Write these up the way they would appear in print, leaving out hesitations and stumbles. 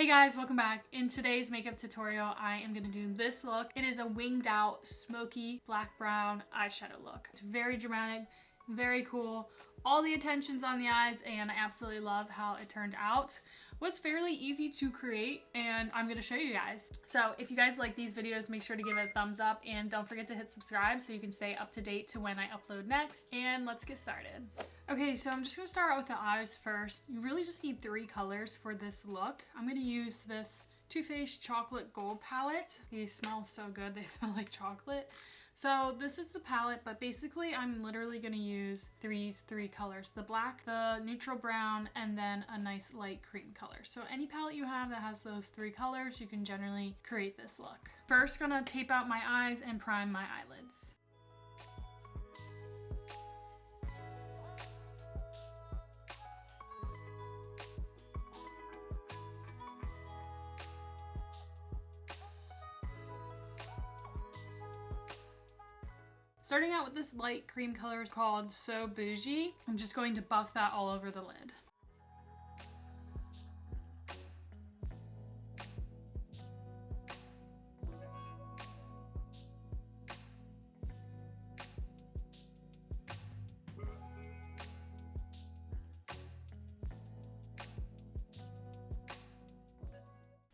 Hey guys, welcome back. In today's makeup tutorial, I am going to do this look. It is a winged out, smoky, black brown eyeshadow look. It's very dramatic, very cool. All the attention's on the eyes and I absolutely love how it turned out. It was fairly easy to create and I'm going to show you guys. So if you guys like these videos, make sure to give it a thumbs up and don't forget to hit subscribe so you can stay up to date to when I upload next. And let's get started. Okay, so I'm just going to start out with the eyes first. You really just need 3 colors for this look. I'm going to use this Too Faced Chocolate Gold palette. These smell so good. They smell like chocolate. So this is the palette, but basically I'm literally going to use these 3 colors. The black, the neutral brown, and then a nice light cream color. So any palette you have that has those 3 colors, you can generally create this look. First, gonna tape out my eyes and prime my eyelids. Starting out with this light cream color called So Bougie, I'm just going to buff that all over the lid.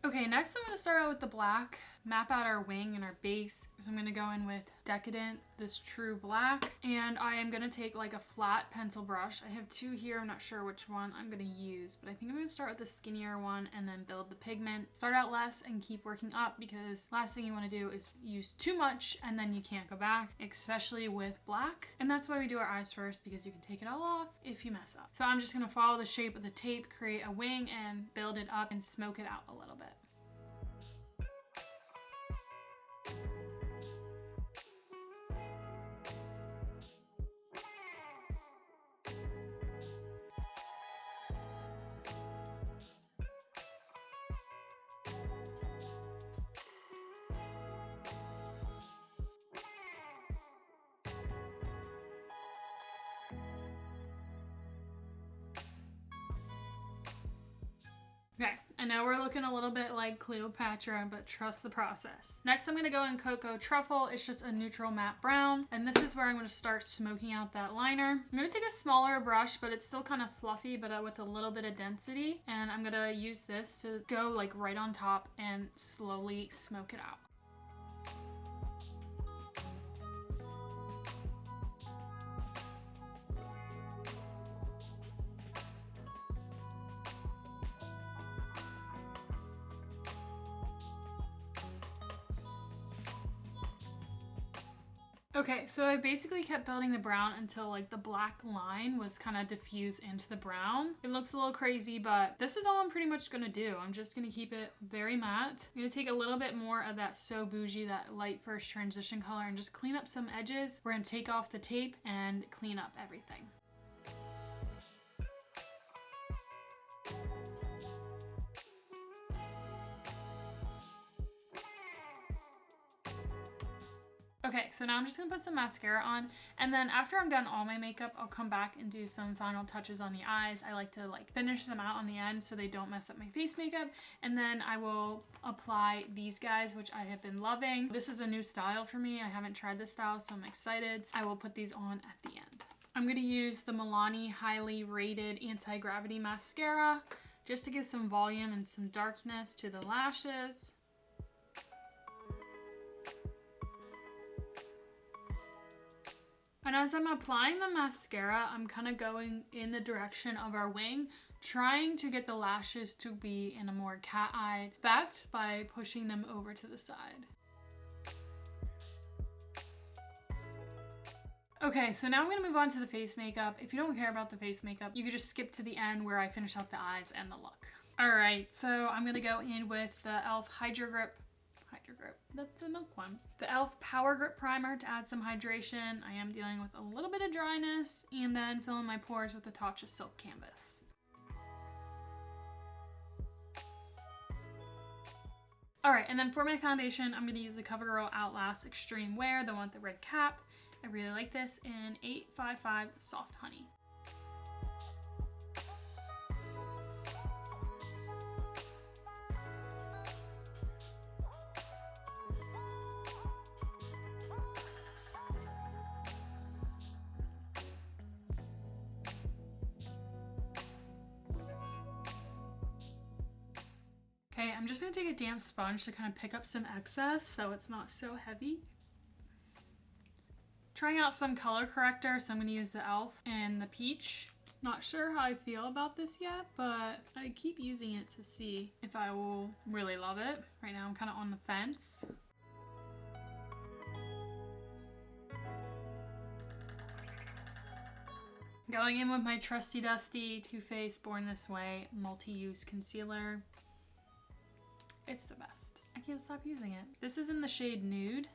Okay, next I'm going to start out with the black, map out our wing and our base. So I'm going to go in with Decadent, this true black, and I am going to take like a flat pencil brush. I have 2 here, I'm not sure which one I'm going to use, but I think I'm going to start with the skinnier one and then build the pigment. Start out less and keep working up because last thing you want to do is use too much and then you can't go back, especially with black. And that's why we do our eyes first, because you can take it all off if you mess up. So I'm just going to follow the shape of the tape, create a wing and build it up and smoke it out a little bit. Okay, I know we're looking a little bit like Cleopatra, but trust the process. Next, I'm going to go in Cocoa Truffle. It's just a neutral matte brown, and this is where I'm going to start smoking out that liner. I'm going to take a smaller brush, but it's still kind of fluffy, but with a little bit of density, and I'm going to use this to go like right on top and slowly smoke it out. Okay, so I basically kept building the brown until like the black line was kind of diffused into the brown. It looks a little crazy, but this is all I'm pretty much going to do. I'm just going to keep it very matte. I'm going to take a little bit more of that So Bougie, that light first transition color, and just clean up some edges. We're going to take off the tape and clean up everything. Okay, so now I'm just going to put some mascara on, and then after I'm done all my makeup, I'll come back and do some final touches on the eyes. I like to finish them out on the end so they don't mess up my face makeup, and then I will apply these guys, which I have been loving. This is a new style for me. I haven't tried this style, so I'm excited. I will put these on at the end. I'm going to use the Milani highly rated anti-gravity mascara just to give some volume and some darkness to the lashes. And as I'm applying the mascara, I'm kind of going in the direction of our wing, trying to get the lashes to be in a more cat-eyed effect by pushing them over to the side. Okay, so now I'm going to move on to the face makeup. If you don't care about the face makeup, you could just skip to the end where I finish out the eyes and the look. Alright, so I'm going to go in with the e.l.f. Hydro Grip. That's the milk one. The e.l.f. Power Grip Primer to add some hydration. I am dealing with a little bit of dryness, and then fill in my pores with the Tatcha Silk Canvas. Alright, and then for my foundation, I'm going to use the CoverGirl Outlast Extreme Wear, the one with the red cap. I really like this in 855 Soft Honey. I'm just gonna take a damp sponge to kind of pick up some excess so it's not so heavy. Trying out some color corrector, so I'm gonna use the e.l.f. and the peach. Not sure how I feel about this yet, but I keep using it to see if I will really love it. Right now I'm kind of on the fence. Going in with my trusty dusty Too Faced Born This Way multi-use concealer. It's the best. I can't stop using it. This is in the shade Nude.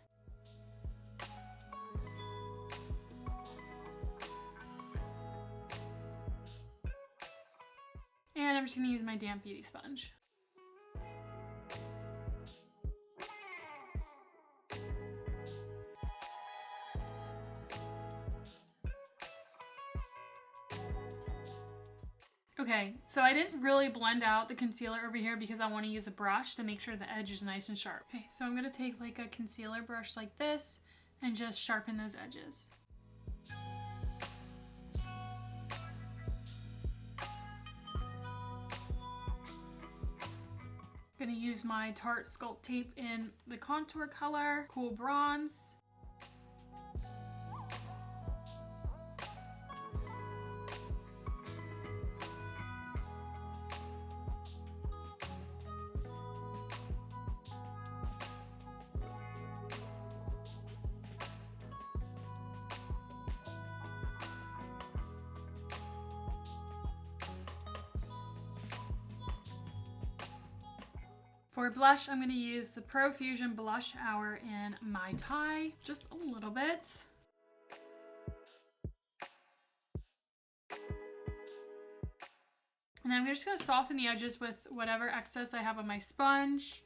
And I'm just gonna use my damp beauty sponge. Okay, so I didn't really blend out the concealer over here because I want to use a brush to make sure the edge is nice and sharp. Okay, so I'm going to take like a concealer brush like this and just sharpen those edges. I'm going to use my Tarte Sculpt Tape in the contour color, Cool Bronze. For blush, I'm going to use the Profusion Blush Hour in My Tai, just a little bit. And then I'm just going to soften the edges with whatever excess I have on my sponge.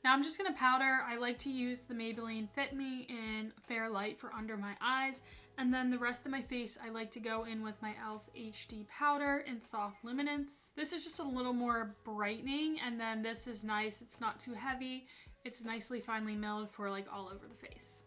Now I'm just going to powder. I like to use the Maybelline Fit Me in Fair Light for under my eyes. And then the rest of my face, I like to go in with my e.l.f. HD powder in Soft Luminance. This is just a little more brightening, and then this is nice. It's not too heavy. It's nicely finely milled for like all over the face.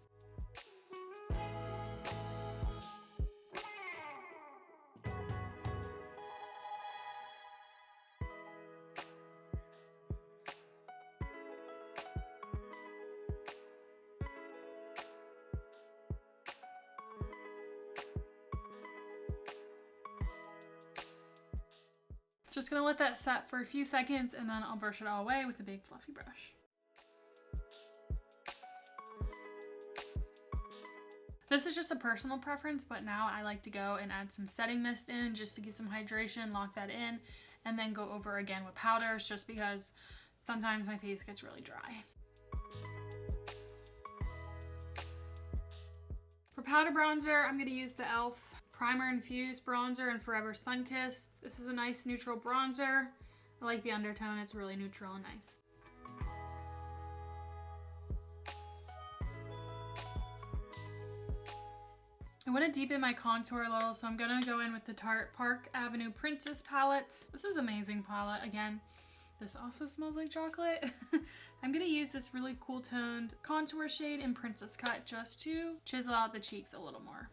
Just gonna let that set for a few seconds and then I'll brush it all away with a big fluffy brush. This is just a personal preference, but now I like to go and add some setting mist in just to get some hydration, lock that in, and then go over again with powders just because sometimes my face gets really dry. For powder bronzer, I'm gonna use the e.l.f. Primer Infused Bronzer in Forever Sunkissed. This is a nice neutral bronzer. I like the undertone, it's really neutral and nice. I want to deepen my contour a little, so I'm gonna go in with the Tarte Park Avenue Princess palette. This is an amazing palette. Again, this also smells like chocolate. I'm gonna use this really cool toned contour shade in Princess Cut just to chisel out the cheeks a little more.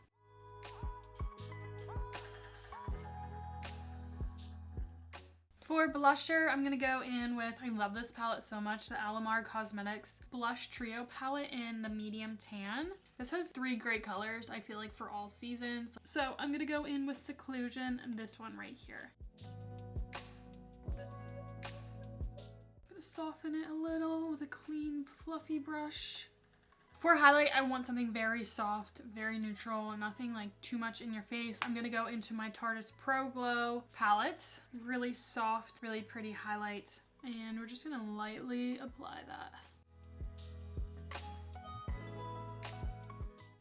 For blusher, I'm gonna go in with, I love this palette so much, the Alamar Cosmetics Blush Trio palette in the medium tan. This has 3 great colors, I feel like, for all seasons. So I'm gonna go in with Seclusion and this one right here. I'm gonna soften it a little with a clean, fluffy brush. For highlight, I want something very soft, very neutral, nothing like too much in your face. I'm gonna go into my Tarte's Pro Glow palette. Really soft, really pretty highlight. And we're just gonna lightly apply that.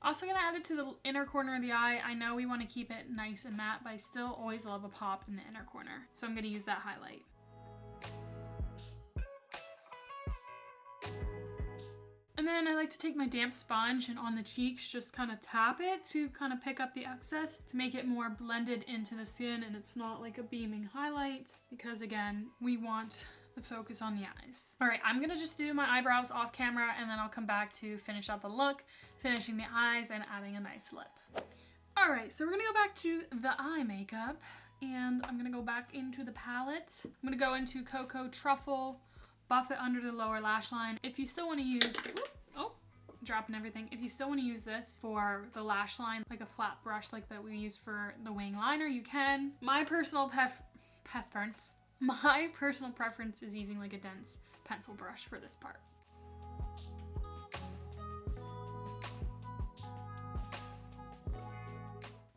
Also gonna add it to the inner corner of the eye. I know we wanna keep it nice and matte, but I still always love a pop in the inner corner. So I'm gonna use that highlight. And then I like to take my damp sponge and on the cheeks just kind of tap it to kind of pick up the excess to make it more blended into the skin and it's not like a beaming highlight because again, we want the focus on the eyes. All right, I'm gonna just do my eyebrows off camera and then I'll come back to finish out the look, finishing the eyes and adding a nice lip. All right, so we're gonna go back to the eye makeup and I'm gonna go back into the palette. I'm gonna go into Cocoa Truffle buff it under the lower lash line. If you still want to use, oh, dropping everything. If you still want to use this for the lash line, like a flat brush like that we use for the wing liner, you can. My personal preference is using like a dense pencil brush for this part.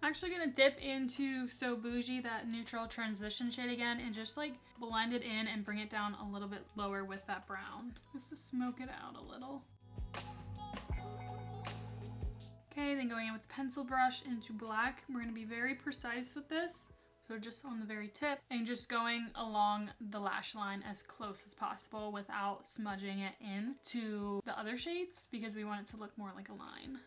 I'm actually gonna dip into So Bougie, that neutral transition shade again, and just like blend it in and bring it down a little bit lower with that brown, just to smoke it out a little. Okay, then going in with the pencil brush into black. We're gonna be very precise with this. So just on the very tip and just going along the lash line as close as possible without smudging it into the other shades, because we want it to look more like a line.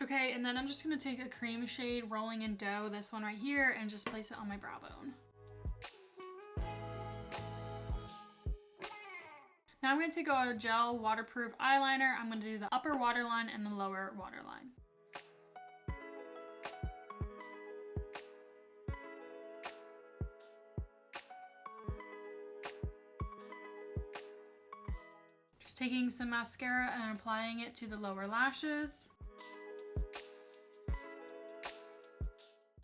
Okay, and then I'm just gonna take a cream shade Rolling in Dough, this one right here, and just place it on my brow bone. Now I'm going to take a gel waterproof eyeliner. I'm going to do the upper waterline and the lower waterline. Just taking some mascara and applying it to the lower lashes.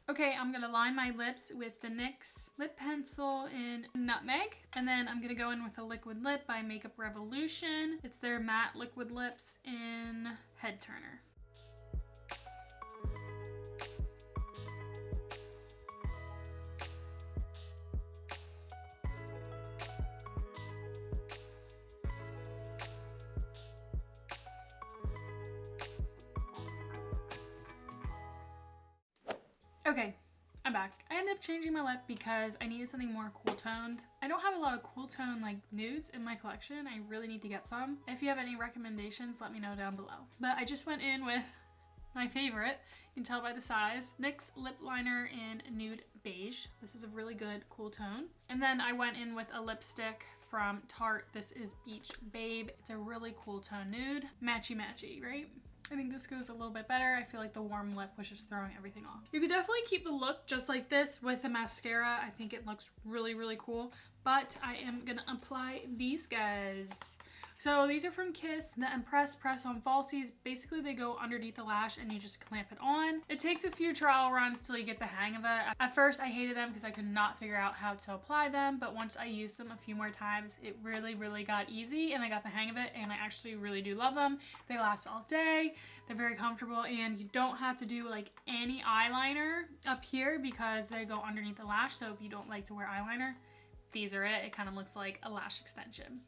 Okay, I'm gonna line my lips with the NYX lip pencil in Nutmeg, and then I'm gonna go in with a liquid lip by Makeup Revolution. It's their matte liquid lips in Head Turner. Okay, I'm back. I ended up changing my lip because I needed something more cool toned. I don't have a lot of cool tone like nudes in my collection. I really need to get some. If you have any recommendations, let me know down below. But I just went in with my favorite, you can tell by the size, NYX lip liner in Nude Beige. This is a really good cool tone. And then I went in with a lipstick from Tarte. This is Beach Babe. It's a really cool tone nude. Matchy matchy, right? I think this goes a little bit better. I feel like the warm lip was just throwing everything off. You could definitely keep the look just like this with a mascara. I think it looks really, really cool. But I am gonna apply these guys. So these are from Kiss, the Impress Press on Falsies. Basically they go underneath the lash and you just clamp it on. It takes a few trial runs till you get the hang of it. At first I hated them because I could not figure out how to apply them, but once I used them a few more times, it really, really got easy and I got the hang of it, and I actually really do love them. They last all day, they're very comfortable, and you don't have to do like any eyeliner up here because they go underneath the lash. So if you don't like to wear eyeliner, these are it. It kind of looks like a lash extension.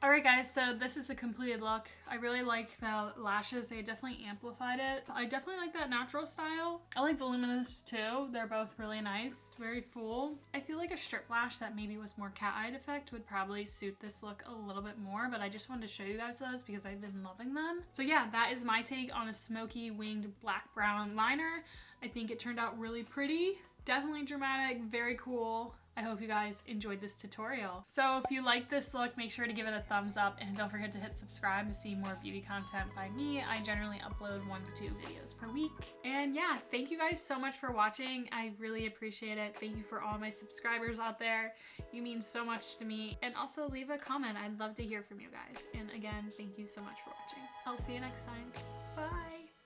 Alright guys, so this is a completed look. I really like the lashes. They definitely amplified it. I definitely like that natural style. I like voluminous too. They're both really nice, very full. I feel like a strip lash that maybe was more cat-eyed effect would probably suit this look a little bit more, but I just wanted to show you guys those because I've been loving them. So yeah, that is my take on a smoky winged black brown liner. I think it turned out really pretty. Definitely dramatic, very cool. I hope you guys enjoyed this tutorial. So if you like this look, make sure to give it a thumbs up and don't forget to hit subscribe to see more beauty content by me. I generally upload 1 to 2 videos per week. And yeah, thank you guys so much for watching. I really appreciate it. Thank you for all my subscribers out there. You mean so much to me. And also leave a comment. I'd love to hear from you guys. And again, thank you so much for watching. I'll see you next time. Bye.